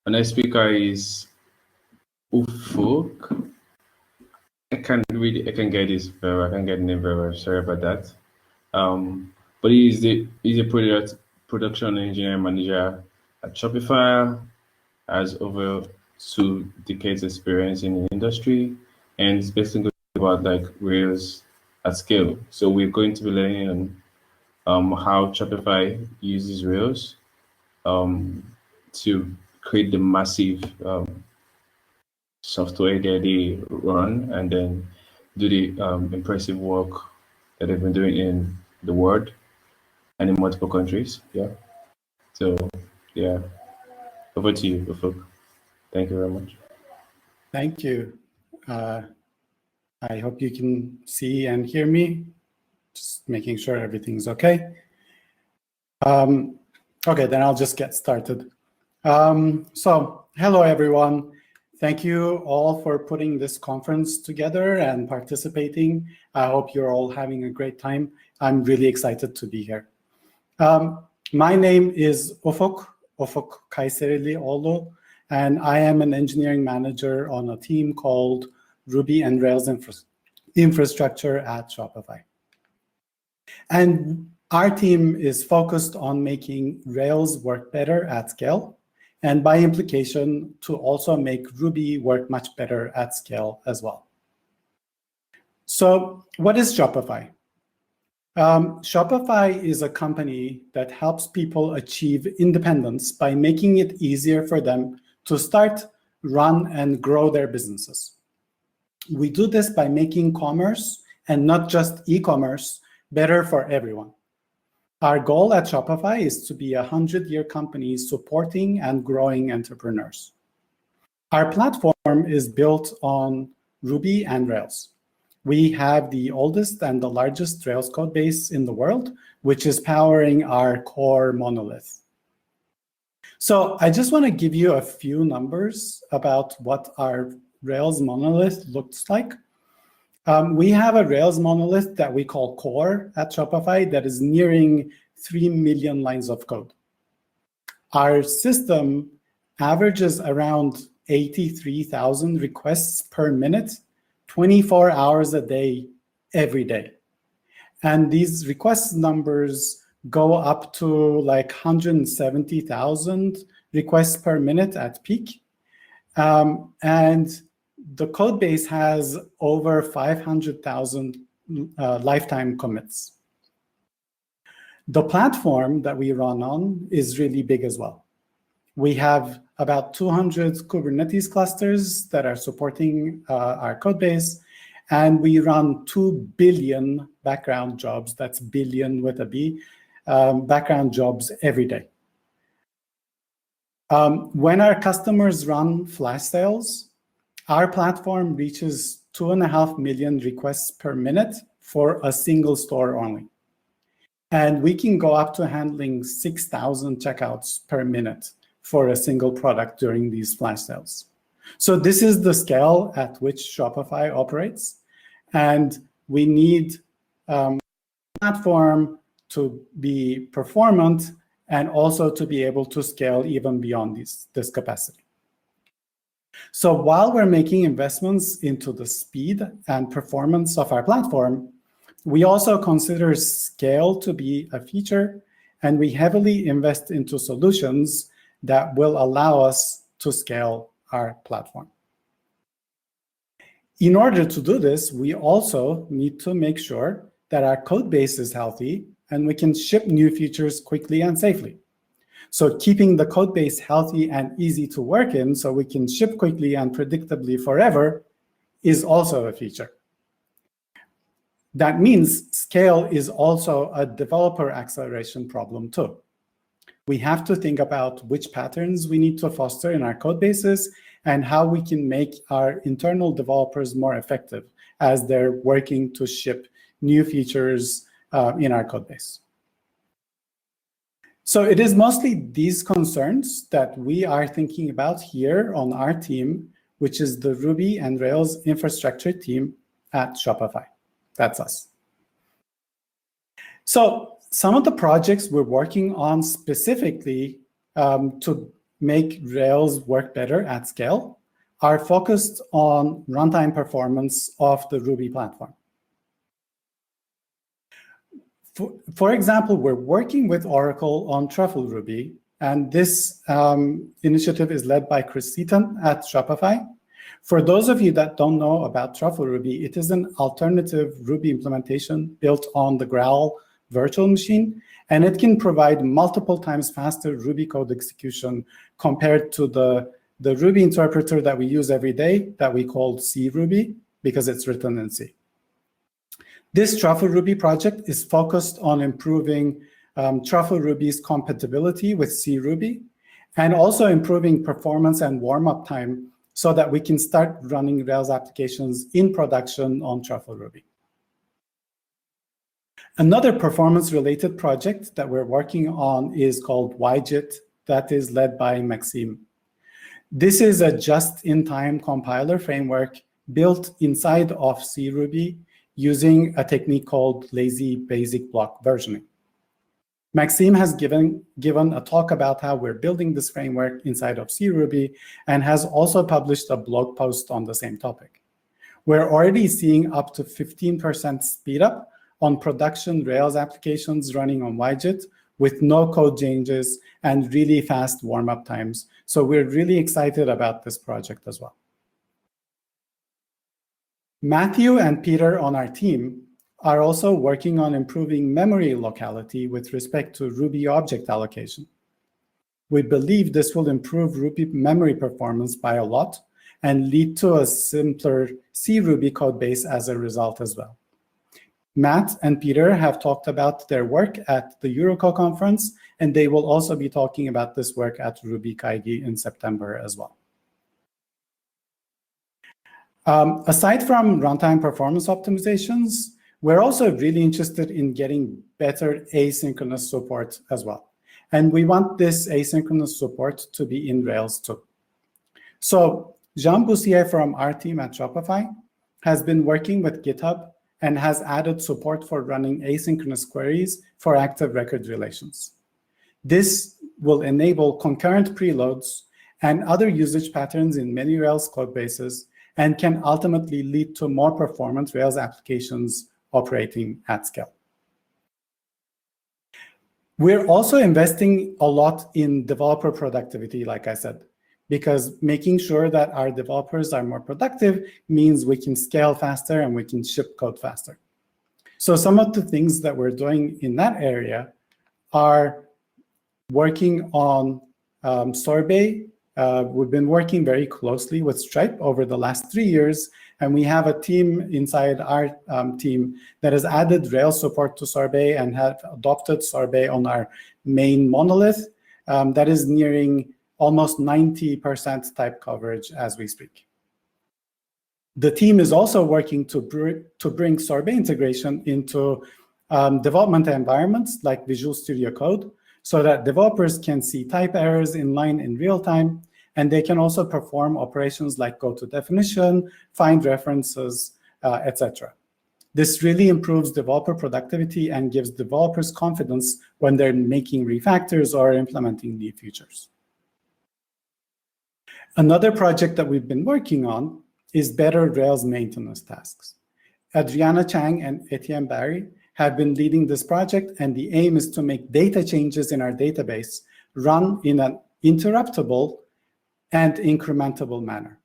Our next speaker is Ufuk. I can get his very well. I can get the name very well. Sorry about that. But he's a production engineering manager at Shopify. Has over 2 decades experience in the industry, and it's basically about like Rails at scale. So we're going to be learning how Shopify uses Rails to create the massive software that they run, and then do the impressive work that they've been doing in the world and in multiple countries. Yeah. So yeah, over to you, Ufuk. Thank you very much. Thank you. I hope you can see and hear me. Just making sure everything's okay. Okay, then I'll just get started. So hello, everyone. Thank you all for putting this conference together and participating. I hope you're all having a great time. I'm really excited to be here. My name is Ufuk Kayserilioglu, and I am an engineering manager on a team called Ruby and Rails infrastructure at Shopify. And our team is focused on making Rails work better at scale, and by implication, to also make Ruby work much better at scale as well. So what is Shopify? Shopify is a company that helps people achieve independence by making it easier for them to start, run, and grow their businesses. We do this by making commerce, and not just e-commerce, better for everyone. Our goal at Shopify is to be a 100-year company supporting and growing entrepreneurs. Our platform is built on Ruby and Rails. We have the oldest and the largest Rails code base in the world, which is powering our core monolith. So I just want to give you a few numbers about what our Rails monolith looks like. We have a Rails monolith that we call core at Shopify that is nearing 3 million lines of code. Our system averages around 83,000 requests per minute, 24 hours a day, every day. And these request numbers go up to like 170,000 requests per minute at peak. And the code base has over 500,000 lifetime commits. The platform that we run on is really big as well. We have about 200 Kubernetes clusters that are supporting our code base, and we run 2 billion background jobs, that's billion with a B, background jobs every day. When our customers run flash sales, our platform reaches 2.5 million requests per minute for a single store only. And we can go up to handling 6,000 checkouts per minute for a single product during these flash sales. So this is the scale at which Shopify operates. And we need a platform to be performant and also to be able to scale even beyond this capacity. So while we're making investments into the speed and performance of our platform, we also consider scale to be a feature, and we heavily invest into solutions that will allow us to scale our platform. In order to do this, we also need to make sure that our code base is healthy and we can ship new features quickly and safely. So keeping the code base healthy and easy to work in so we can ship quickly and predictably forever is also a feature. That means scale is also a developer acceleration problem too. We have to think about which patterns we need to foster in our code bases and how we can make our internal developers more effective as they're working to ship new features in our code base. So it is mostly these concerns that we are thinking about here on our team, which is the Ruby and Rails infrastructure team at Shopify. That's us. So some of the projects we're working on specifically to make Rails work better at scale are focused on runtime performance of the Ruby platform. For example, we're working with Oracle on Truffle Ruby, and this initiative is led by Chris Seaton at Shopify. For those of you that don't know about Truffle Ruby, it is an alternative Ruby implementation built on the Graal virtual machine, and it can provide multiple times faster Ruby code execution compared to the Ruby interpreter that we use every day that we call C Ruby because it's written in C. This Truffle Ruby project is focused on improving Truffle Ruby's compatibility with C Ruby and also improving performance and warm-up time so that we can start running Rails applications in production on Truffle Ruby. Another performance-related project that we're working on is called YJIT, that is led by Maxime. This is a just-in-time compiler framework built inside of C Ruby using a technique called lazy basic block versioning. Maxime has given a talk about how we're building this framework inside of C Ruby and has also published a blog post on the same topic. We're already seeing up to 15% speed up on production Rails applications running on YJIT with no code changes and really fast warm-up times. So we're really excited about this project as well. Matthew and Peter on our team are also working on improving memory locality with respect to Ruby object allocation. We believe this will improve Ruby memory performance by a lot and lead to a simpler C Ruby code base as a result as well. Matt and Peter have talked about their work at the Eurocode conference, and they will also be talking about this work at Ruby Kaigi in September as well. Aside from runtime performance optimizations, we're also really interested in getting better asynchronous support as well. And we want this asynchronous support to be in Rails too. So Jean Boussier from our team at Shopify has been working with GitHub and has added support for running asynchronous queries for active record relations. This will enable concurrent preloads and other usage patterns in many Rails code bases and can ultimately lead to more performant Rails applications operating at scale. We're also investing a lot in developer productivity, like I said, because making sure that our developers are more productive means we can scale faster and we can ship code faster. So some of the things that we're doing in that area are working on Sorbet. We've been working very closely with Stripe over the last 3 years, and we have a team inside our team that has added Rails support to Sorbet and have adopted Sorbet on our main monolith that is nearing almost 90% type coverage as we speak. The team is also working to bring Sorbet integration into development environments like Visual Studio Code so that developers can see type errors in line in real time, and they can also perform operations like go to definition, find references, etc. This really improves developer productivity and gives developers confidence when they're making refactors or implementing new features. Another project that we've been working on is better Rails maintenance tasks. Adriana Chang and Etienne Barry have been leading this project, and the aim is to make data changes in our database run in an interruptible and incrementable manner.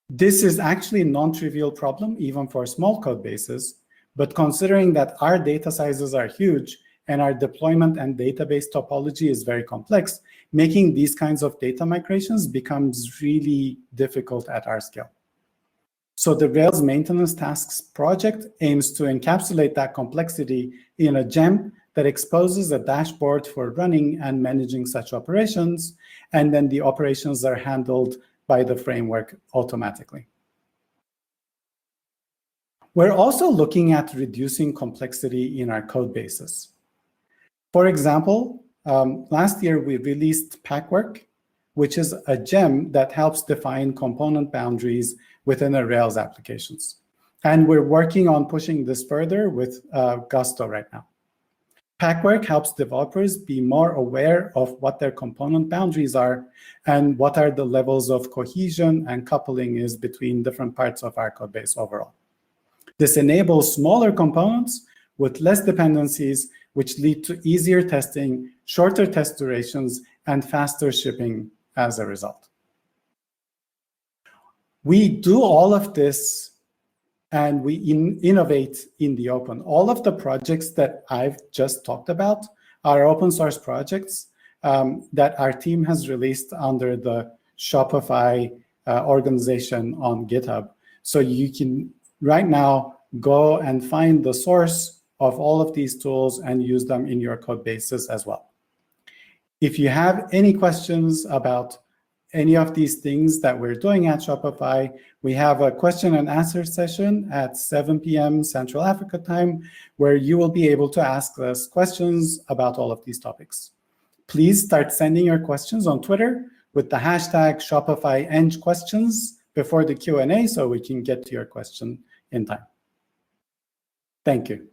This is actually a non-trivial problem, even for small code bases, but considering that our data sizes are huge and our deployment and database topology is very complex, making these kinds of data migrations becomes really difficult at our scale. So the Rails maintenance tasks project aims to encapsulate that complexity in a gem that exposes a dashboard for running and managing such operations, and then the operations are handled by the framework automatically. We're also looking at reducing complexity in our code bases. For example, last year we released Pacwork, which is a gem that helps define component boundaries within a Rails applications. And we're working on pushing this further with Gusto right now. Pacwork helps developers be more aware of what their component boundaries are and what are the levels of cohesion and coupling is between different parts of our code base overall. This enables smaller components with less dependencies, which lead to easier testing, shorter test durations, and faster shipping as a result. We do all of this and we innovate in the open. All of the projects that I've just talked about are open source projects that our team has released under the Shopify organization on GitHub. So you can right now go and find the source of all of these tools and use them in your code bases as well. If you have any questions about any of these things that we're doing at Shopify, we have a question and answer session at 7 p.m. Central Africa time, where you will be able to ask us questions about all of these topics. Please start sending your questions on Twitter with the hashtag ShopifyEngQuestions before the Q&A so we can get to your question in time. Thank you.